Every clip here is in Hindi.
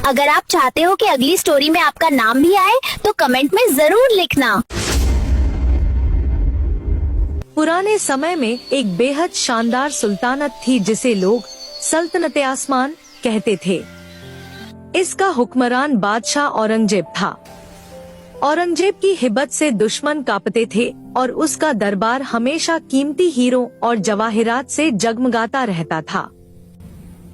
अगर आप चाहते हो कि अगली स्टोरी में आपका नाम भी आए तो कमेंट में जरूर लिखना। पुराने समय में एक बेहद शानदार सुल्तानत थी जिसे लोग सल्तनत आसमान कहते थे। इसका हुक्मरान बादशाह औरंगजेब था। औरंगजेब की हिब्बत से दुश्मन कांपते थे और उसका दरबार हमेशा कीमती हीरों और जवाहिरात से जगमगाता रहता था।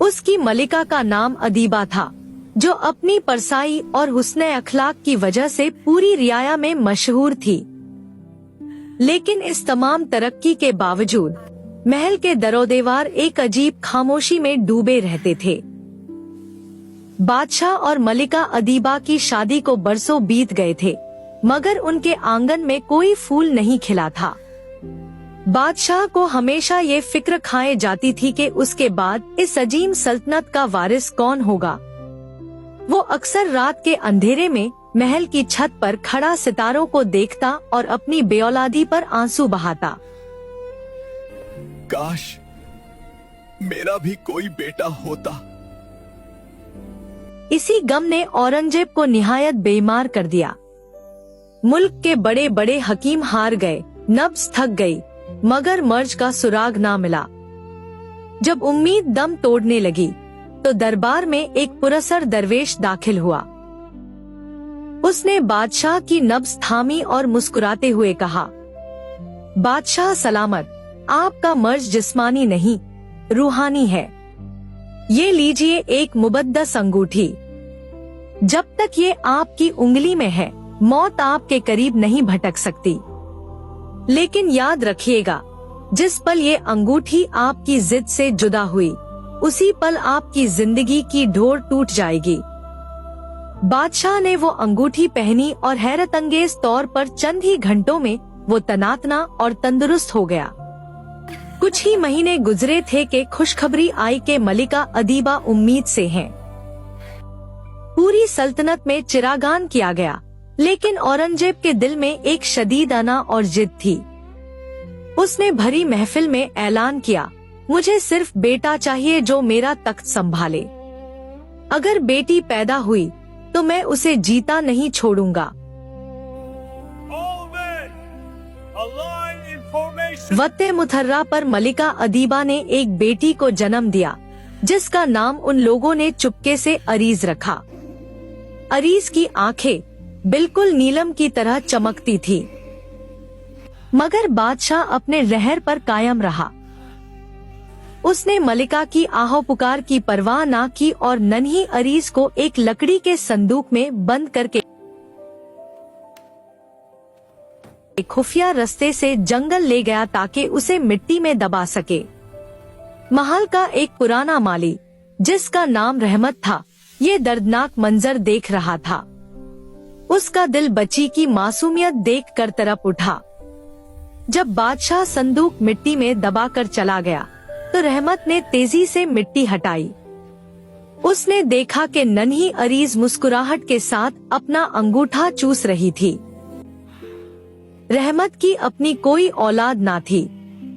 उसकी मलिका का नाम अदीबा था, जो अपनी परसाई और हुस्ने अखलाक की वजह से पूरी रियाया में मशहूर थी। लेकिन इस तमाम तरक्की के बावजूद महल के दरोदेवार एक अजीब खामोशी में डूबे रहते थे। बादशाह और मलिका अदीबा की शादी को बरसों बीत गए थे, मगर उनके आंगन में कोई फूल नहीं खिला था। बादशाह को हमेशा ये फिक्र खाए जाती थी कि उसके बाद इस अजीम सल्तनत का वारिस कौन होगा। वो अक्सर रात के अंधेरे में महल की छत पर खड़ा सितारों को देखता और अपनी बेऔलादी पर आंसू बहाता। काश मेरा भी कोई बेटा होता। इसी गम ने औरंगजेब को निहायत बेईमान कर दिया। मुल्क के बड़े बड़े हकीम हार गए, नब्ज थक गई, मगर मर्ज का सुराग ना मिला। जब उम्मीद दम तोड़ने लगी तो दरबार में एक पुरसर दरवेश दाखिल हुआ। उसने बादशाह की नब्ज थामी और मुस्कुराते हुए कहा, बादशाह सलामत, आपका मर्ज जिस्मानी नहीं रूहानी है। ये लीजिए एक मुबद्दस अंगूठी। जब तक ये आपकी उंगली में है, मौत आपके करीब नहीं भटक सकती। लेकिन याद रखिएगा, जिस पल ये अंगूठी आपकी जिद से जुदा हुई, उसी पल आपकी जिंदगी की डोर टूट जाएगी। बादशाह ने वो अंगूठी पहनी और हैरत अंगेज तौर पर चंद ही घंटों में वो तनातना और तंदुरुस्त हो गया। कुछ ही महीने गुजरे थे कि खुशखबरी आई कि मलिका अदीबा उम्मीद से हैं। पूरी सल्तनत में चिरागान किया गया, लेकिन औरंगजेब के दिल में एक शदीद अना और जिद थी। उसने भरी महफिल में ऐलान किया, मुझे सिर्फ बेटा चाहिए जो मेरा तख्त संभाले। अगर बेटी पैदा हुई तो मैं उसे जीता नहीं छोड़ूंगा। वत्ते मुथर्रा पर मलिका अदीबा ने एक बेटी को जन्म दिया, जिसका नाम उन लोगों ने चुपके से अरीज रखा। अरीज की आंखें बिल्कुल नीलम की तरह चमकती थी, मगर बादशाह अपने रहर पर कायम रहा। उसने मलिका की आहो पुकार की परवाह ना की और नन्ही अरीज को एक लकड़ी के संदूक में बंद करके खुफिया रास्ते से जंगल ले गया ताकि उसे मिट्टी में दबा सके। महल का एक पुराना माली, जिसका नाम रहमत था, ये दर्दनाक मंजर देख रहा था। उसका दिल बच्ची की मासूमियत देखकर तड़प उठा। जब बादशाह संदूक मिट्टी में दबाकर चला गया तो रहमत ने तेजी से मिट्टी हटाई। उसने देखा कि नन्ही अरीज मुस्कुराहट के साथ अपना अंगूठा चूस रही थी। रहमत की अपनी कोई औलाद ना थी।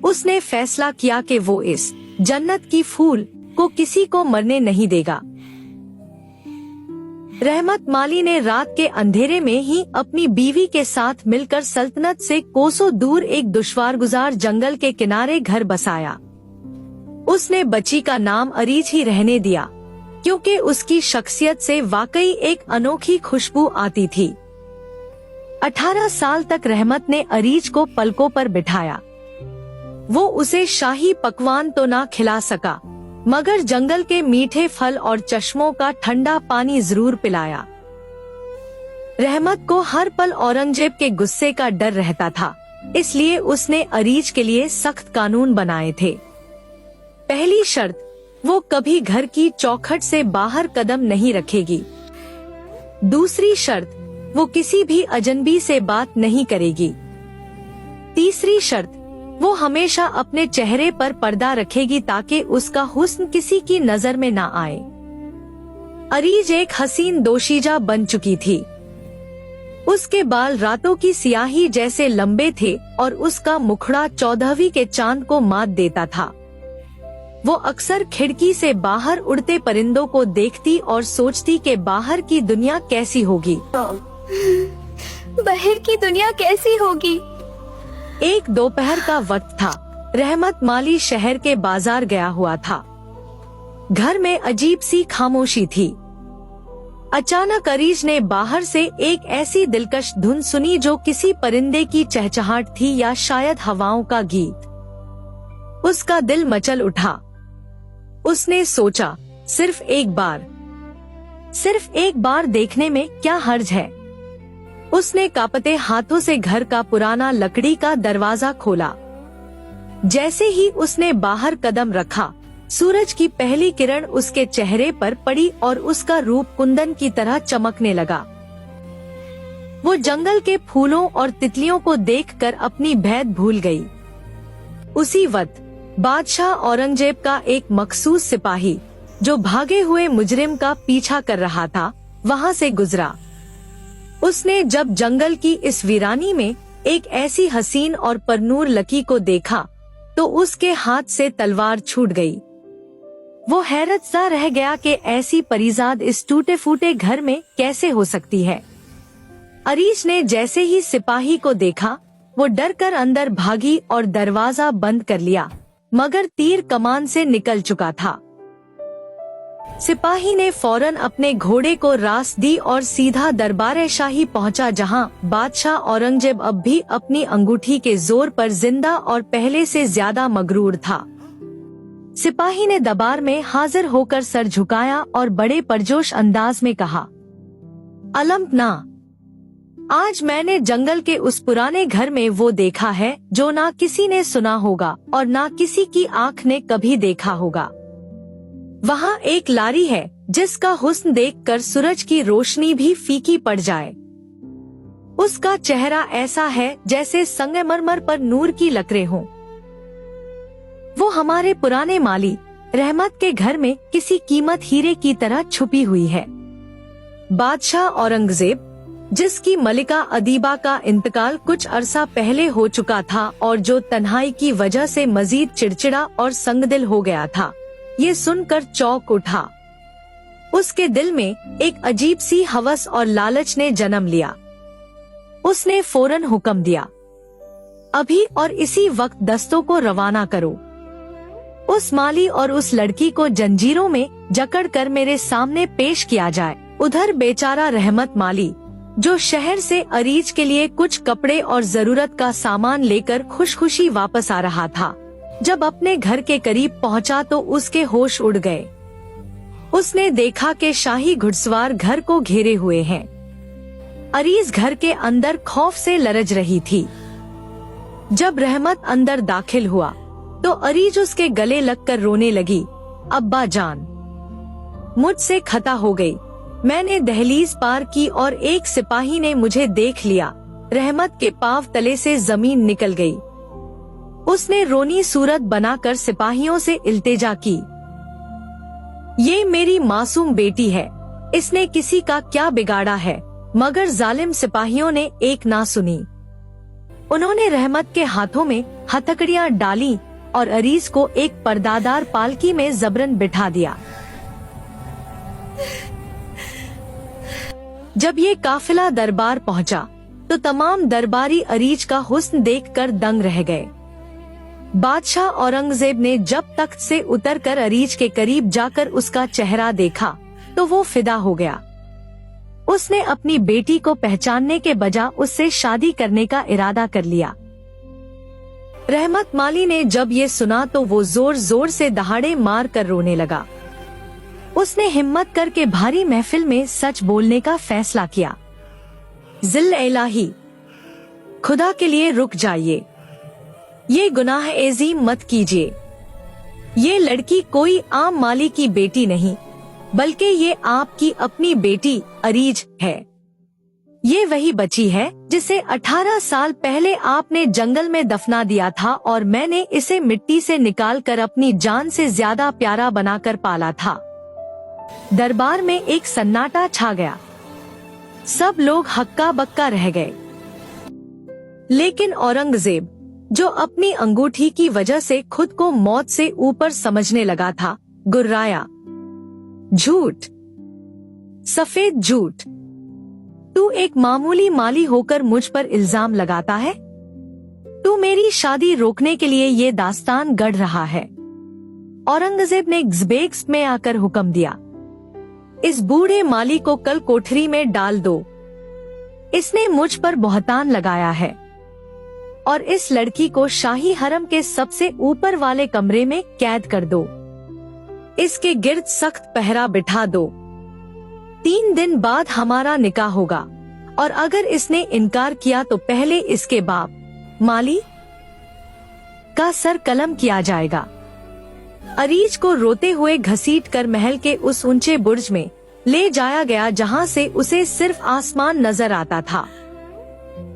उसने फैसला किया कि वो इस जन्नत की फूल को किसी को मरने नहीं देगा। रहमत माली ने रात के अंधेरे में ही अपनी बीवी के साथ मिलकर सल्तनत से कोसों दूर एक दुश्वारगुजार जंगल के किनारे घर बसाया। उसने बच्ची का नाम अरीज ही रहने दिया, क्योंकि उसकी शख्सियत से वाकई एक अनोखी खुशबू आती थी। 18 साल तक रहमत ने अरीज को पलकों पर बिठाया। वो उसे शाही पकवान तो ना खिला सका, मगर जंगल के मीठे फल और चश्मों का ठंडा पानी जरूर पिलाया। रहमत को हर पल औरंगजेब के गुस्से का डर रहता था, इसलिए उसने अरीज के लिए सख्त कानून बनाए थे। पहली शर्त, वो कभी घर की चौखट से बाहर कदम नहीं रखेगी। दूसरी शर्त, वो किसी भी अजनबी से बात नहीं करेगी। तीसरी शर्त, वो हमेशा अपने चेहरे पर पर्दा रखेगी ताकि उसका हुस्न किसी की नजर में ना आए। अरीज एक हसीन दोशीजा बन चुकी थी। उसके बाल रातों की सियाही जैसे लंबे थे और उसका मुखड़ा 14वीं के चांद को मात देता था। वो अक्सर खिड़की से बाहर उड़ते परिंदों को देखती और सोचती कि बाहर की दुनिया कैसी होगी। बाहर की दुनिया कैसी होगी। एक दोपहर का वक्त था। रहमत माली शहर के बाजार गया हुआ था। घर में अजीब सी खामोशी थी। अचानक अरीज ने बाहर से एक ऐसी दिलकश धुन सुनी जो किसी परिंदे की चहचहाट थी या शायद हवाओं का गीत। उसका दिल मचल उठा। उसने सोचा, सिर्फ एक बार देखने में क्या हर्ज है। उसने कांपते हाथों से घर का पुराना लकड़ी का दरवाजा खोला। जैसे ही उसने बाहर कदम रखा, सूरज की पहली किरण उसके चेहरे पर पड़ी और उसका रूप कुंदन की तरह चमकने लगा। वो जंगल के फूलों और तितलियों को देखकर अपनी भैद भूल गई। उसी वक्त बादशाह औरंगजेब का एक मखसूस सिपाही, जो भागे हुए मुजरिम का पीछा कर रहा था, वहाँ से गुजरा। उसने जब जंगल की इस वीरानी में एक ऐसी हसीन और परनूर लकी को देखा तो उसके हाथ से तलवार छूट गई। वो हैरतज़दा रह गया कि ऐसी परीजाद इस टूटे फूटे घर में कैसे हो सकती है। अरीज ने जैसे ही सिपाही को देखा, वो डर कर अंदर भागी और दरवाजा बंद कर लिया, मगर तीर कमान से निकल चुका था। सिपाही ने फौरन अपने घोड़े को रास दी और सीधा दरबार शाही पहुंचा, जहां बादशाह औरंगजेब अब भी अपनी अंगूठी के जोर पर जिंदा और पहले से ज्यादा मगरूर था। सिपाही ने दरबार में हाजिर होकर सर झुकाया और बड़े परजोश अंदाज में कहा, अलमना, आज मैंने जंगल के उस पुराने घर में वो देखा है जो ना किसी ने सुना होगा और ना किसी की आंख ने कभी देखा होगा। वहाँ एक लारी है जिसका हुस्न देखकर सूरज की रोशनी भी फीकी पड़ जाए। उसका चेहरा ऐसा है जैसे संगमरमर पर नूर की लकड़ें हों। वो हमारे पुराने माली रहमत के घर में किसी कीमत हीरे की तरह छुपी हुई है। बादशाह औरंगजेब, जिसकी मलिका अदीबा का इंतकाल कुछ अरसा पहले हो चुका था और जो तन्हाई की वजह से मजीद चिड़चिड़ा और संगदिल हो गया था, ये सुनकर चौंक उठा। उसके दिल में एक अजीब सी हवस और लालच ने जन्म लिया। उसने फौरन हुक्म दिया, अभी और इसी वक्त दस्तों को रवाना करो। उस माली और उस लड़की को जंजीरों में जकड़कर मेरे सामने पेश किया जाए। उधर बेचारा रहमत माली, जो शहर से अरीज के लिए कुछ कपड़े और जरूरत का सामान लेकर खुशखुशी वापस आ रहा था, जब अपने घर के करीब पहुंचा तो उसके होश उड़ गए। उसने देखा कि शाही घुड़सवार घर को घेरे हुए हैं। अरीज घर के अंदर खौफ से लरज रही थी। जब रहमत अंदर दाखिल हुआ तो अरीज उसके गले लगकर रोने लगी, अब्बा जान, मुझसे खता हो गई। मैंने दहलीज पार की और एक सिपाही ने मुझे देख लिया। रहमत के पांव तले से जमीन निकल गई। उसने रोनी सूरत बनाकर सिपाहियों से इल्तिजा की, ये मेरी मासूम बेटी है, इसने किसी का क्या बिगाड़ा है। मगर जालिम सिपाहियों ने एक ना सुनी। उन्होंने रहमत के हाथों में हथकड़ियां डाली और अरीज को एक पर्दादार पालकी में जबरन बिठा दिया। जब ये काफिला दरबार पहुंचा तो तमाम दरबारी अरीज का हुस्न देखकर दंग रह गए। बादशाह औरंगजेब ने जब तख्त से उतरकर अरीज के करीब जाकर उसका चेहरा देखा तो वो फिदा हो गया। उसने अपनी बेटी को पहचानने के बजाय उससे शादी करने का इरादा कर लिया। रहमत माली ने जब ये सुना तो वो जोर जोर से दहाड़े मार कर रोने लगा। उसने हिम्मत करके भारी महफिल में सच बोलने का फैसला किया। जिल इलाही, खुदा के लिए रुक जाइए, ये गुनाह एजीम मत कीजिए। ये लड़की कोई आम माली की बेटी नहीं, बल्कि ये आपकी अपनी बेटी अरीज है। ये वही बच्ची है जिसे 18 साल पहले आपने जंगल में दफना दिया था और मैंने इसे मिट्टी से निकालकर अपनी जान से ज्यादा प्यारा बनाकर पाला था। दरबार में एक सन्नाटा छा गया। सब लोग हक्का बक्का रह गए। लेकिन औरंगजेब, जो अपनी अंगूठी की वजह से खुद को मौत से ऊपर समझने लगा था, गुर्राया। झूठ, सफेद झूठ। तू एक मामूली माली होकर मुझ पर इल्जाम लगाता है? तू मेरी शादी रोकने के लिए ये दास्तान गढ़ रहा है। औरंगजेब ने ज़बेक्स में आकर हुक्म दिया, इस बूढ़े माली को कल कोठरी में डाल दो। इसने मुझ पर बहतान लगाया है। और इस लड़की को शाही हरम के सबसे ऊपर वाले कमरे में कैद कर दो। इसके गिर्द सख्त पहरा बिठा दो। 3 दिन बाद हमारा निकाह होगा, और अगर इसने इनकार किया तो पहले इसके बाप माली का सर कलम किया जाएगा। अरीज को रोते हुए घसीटकर महल के उस ऊंचे बुर्ज में ले जाया गया जहां से उसे सिर्फ आसमान नजर आता था।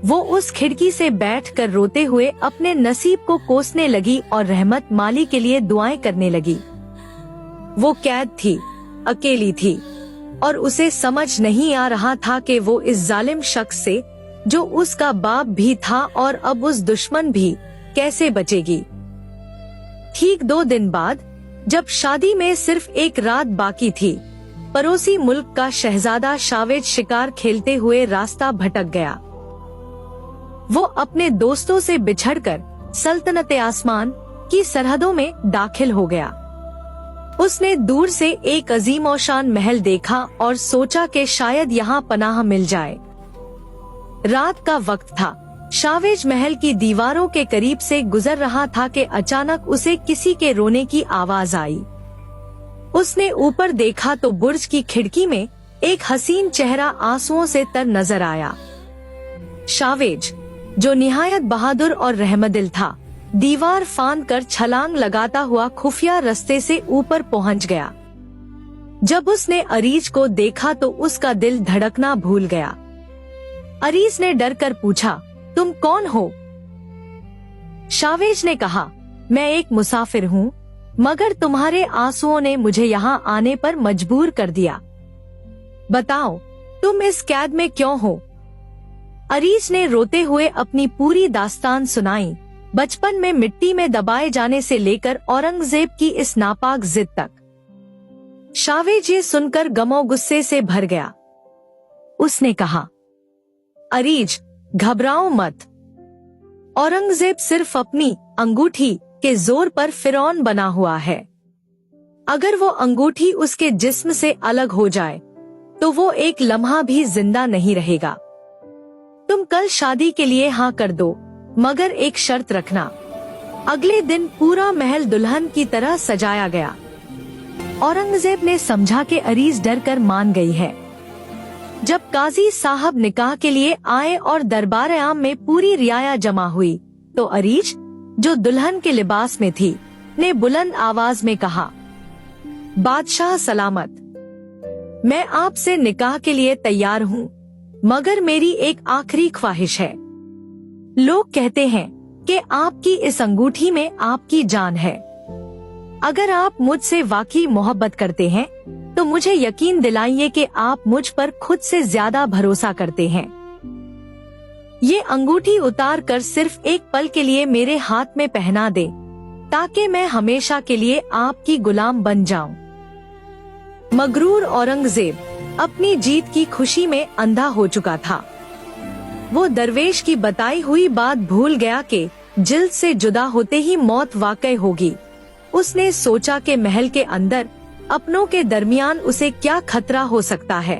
वो उस खिड़की से बैठकर रोते हुए अपने नसीब को कोसने लगी और रहमत माली के लिए दुआएं करने लगी। वो कैद थी, अकेली थी, और उसे समझ नहीं आ रहा था कि वो इस जालिम शख्स से, जो उसका बाप भी था और अब उस दुश्मन भी, कैसे बचेगी। ठीक 2 दिन बाद, जब शादी में सिर्फ एक रात बाकी थी, पड़ोसी मुल्क का शहजादा शावेज शिकार खेलते हुए रास्ता भटक गया। वो अपने दोस्तों से बिछड़कर सल्तनत आसमान की सरहदों में दाखिल हो गया। उसने दूर से एक अजीमोशान महल देखा और सोचा कि शायद यहाँ पनाह मिल जाए। रात का वक्त था। शावेज महल की दीवारों के करीब से गुजर रहा था कि अचानक उसे किसी के रोने की आवाज आई। उसने ऊपर देखा तो बुर्ज की खिड़की में एक हसीन चेहरा आंसुओं से तर नजर आया। शावेज, जो निहायत बहादुर और रहमदिल था, दीवार फांद कर छलांग लगाता हुआ खुफिया रास्ते से ऊपर पहुंच गया। जब उसने अरीज को देखा तो उसका दिल धड़कना भूल गया। अरीज ने डर कर पूछा, तुम कौन हो? शावेज ने कहा, मैं एक मुसाफिर हूँ, मगर तुम्हारे आंसुओं ने मुझे यहाँ आने पर मजबूर कर दिया। बताओ, तुम इस कैद में क्यों हो? अरीज ने रोते हुए अपनी पूरी दास्तान सुनाई, बचपन में मिट्टी में दबाए जाने से लेकर औरंगजेब की इस नापाक जिद तक। शावेज ये सुनकर गमो गुस्से से भर गया। उसने कहा, अरीज, घबराओ मत। औरंगजेब सिर्फ अपनी अंगूठी के जोर पर फिरौन बना हुआ है। अगर वो अंगूठी उसके जिस्म से अलग हो जाए तो वो एक लम्हा भी जिंदा नहीं रहेगा। तुम कल शादी के लिए हाँ कर दो, मगर एक शर्त रखना। अगले दिन पूरा महल दुल्हन की तरह सजाया गया। औरंगजेब ने समझा कि अरीज डर कर मान गई है। जब काजी साहब निकाह के लिए आए और दरबार आम में पूरी रियाया जमा हुई, तो अरीज, जो दुल्हन के लिबास में थी, ने बुलंद आवाज में कहा, बादशाह सलामत, मैं आपसे निकाह के लिए तैयार हूँ, मगर मेरी एक आखिरी ख्वाहिश है। लोग कहते हैं कि आपकी इस अंगूठी में आपकी जान है। अगर आप मुझसे वाकई मोहब्बत करते हैं तो मुझे यकीन दिलाइए कि आप मुझ पर खुद से ज्यादा भरोसा करते हैं। ये अंगूठी उतार कर सिर्फ एक पल के लिए मेरे हाथ में पहना दे, ताकि मैं हमेशा के लिए आपकी गुलाम बन जाऊं। मगरूर औरंगजेब अपनी जीत की खुशी में अंधा हो चुका था। वो दरवेश की बताई हुई बात भूल गया कि जिल्द से जुदा होते ही मौत वाकई होगी। उसने सोचा कि महल के अंदर अपनों के दरमियान उसे क्या खतरा हो सकता है।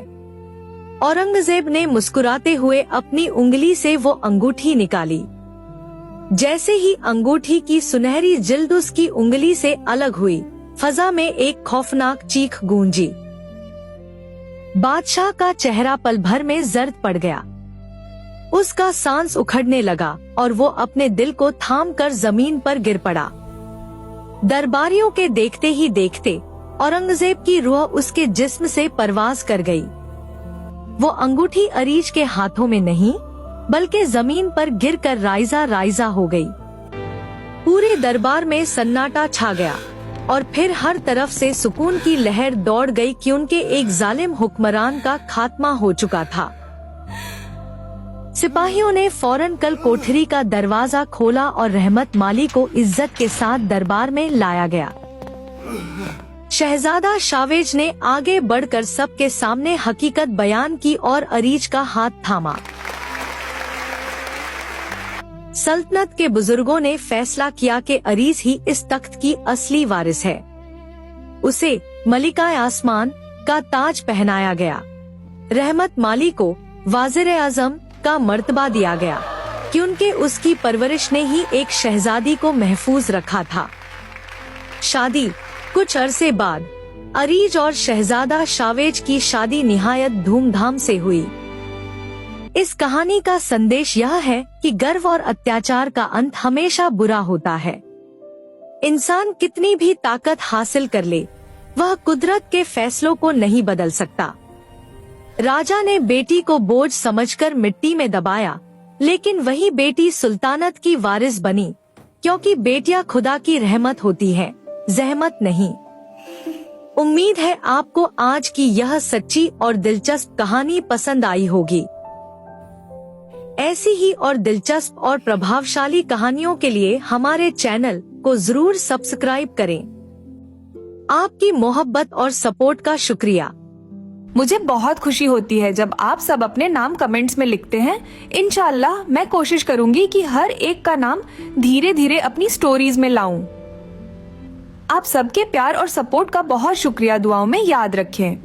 औरंगजेब ने मुस्कुराते हुए अपनी उंगली से वो अंगूठी निकाली। जैसे ही अंगूठी की सुनहरी जिल्द उसकी उंगली से अलग हुई, फजा में एक खौफनाक चीख गूंजी। बादशाह का चेहरा पल भर में जर्द पड़ गया। उसका सांस उखड़ने लगा और वो अपने दिल को थाम कर जमीन पर गिर पड़ा। दरबारियों के देखते ही देखते औरंगजेब की रूह उसके जिस्म से परवाज कर गई। वो अंगूठी अरीज के हाथों में नहीं, बल्कि जमीन पर गिरकर राइजा राइजा हो गई। पूरे दरबार में सन्नाटा छा गया और फिर हर तरफ से सुकून की लहर दौड़ गई कि उनके एक जालिम हुक्मरान का खात्मा हो चुका था। सिपाहियों ने फौरन कल कोठरी का दरवाजा खोला और रहमत माली को इज्जत के साथ दरबार में लाया गया। शहजादा शावेज ने आगे बढ़कर सबके सामने हकीकत बयान की और अरीज का हाथ थामा। सल्तनत के बुजुर्गों ने फैसला किया कि अरीज ही इस तख्त की असली वारिस है। उसे मलिका आसमान का ताज पहनाया गया। रहमत माली को वाज़िर आज़म का मर्तबा दिया गया क्योंकि उसकी परवरिश ने ही एक शहजादी को महफूज रखा था। शादी कुछ अरसे बाद अरीज और शहजादा शावेज की शादी निहायत धूमधाम से हुई। इस कहानी का संदेश यह है कि गर्व और अत्याचार का अंत हमेशा बुरा होता है। इंसान कितनी भी ताकत हासिल कर ले, वह कुदरत के फैसलों को नहीं बदल सकता। राजा ने बेटी को बोझ समझकर मिट्टी में दबाया, लेकिन वही बेटी सुल्तानत की वारिस बनी, क्योंकि बेटियां खुदा की रहमत होती हैं, ज़हमत नहीं। उम्मीद है आपको आज की यह सच्ची और दिलचस्प कहानी पसंद आई होगी। ऐसी ही और दिलचस्प और प्रभावशाली कहानियों के लिए हमारे चैनल को जरूर सब्सक्राइब करें। आपकी मोहब्बत और सपोर्ट का शुक्रिया। मुझे बहुत खुशी होती है जब आप सब अपने नाम कमेंट्स में लिखते हैं। इंशाल्लाह मैं कोशिश करूंगी कि हर एक का नाम धीरे धीरे अपनी स्टोरीज में लाऊं। आप सबके प्यार और सपोर्ट का बहुत शुक्रिया। दुआओं में याद रखें।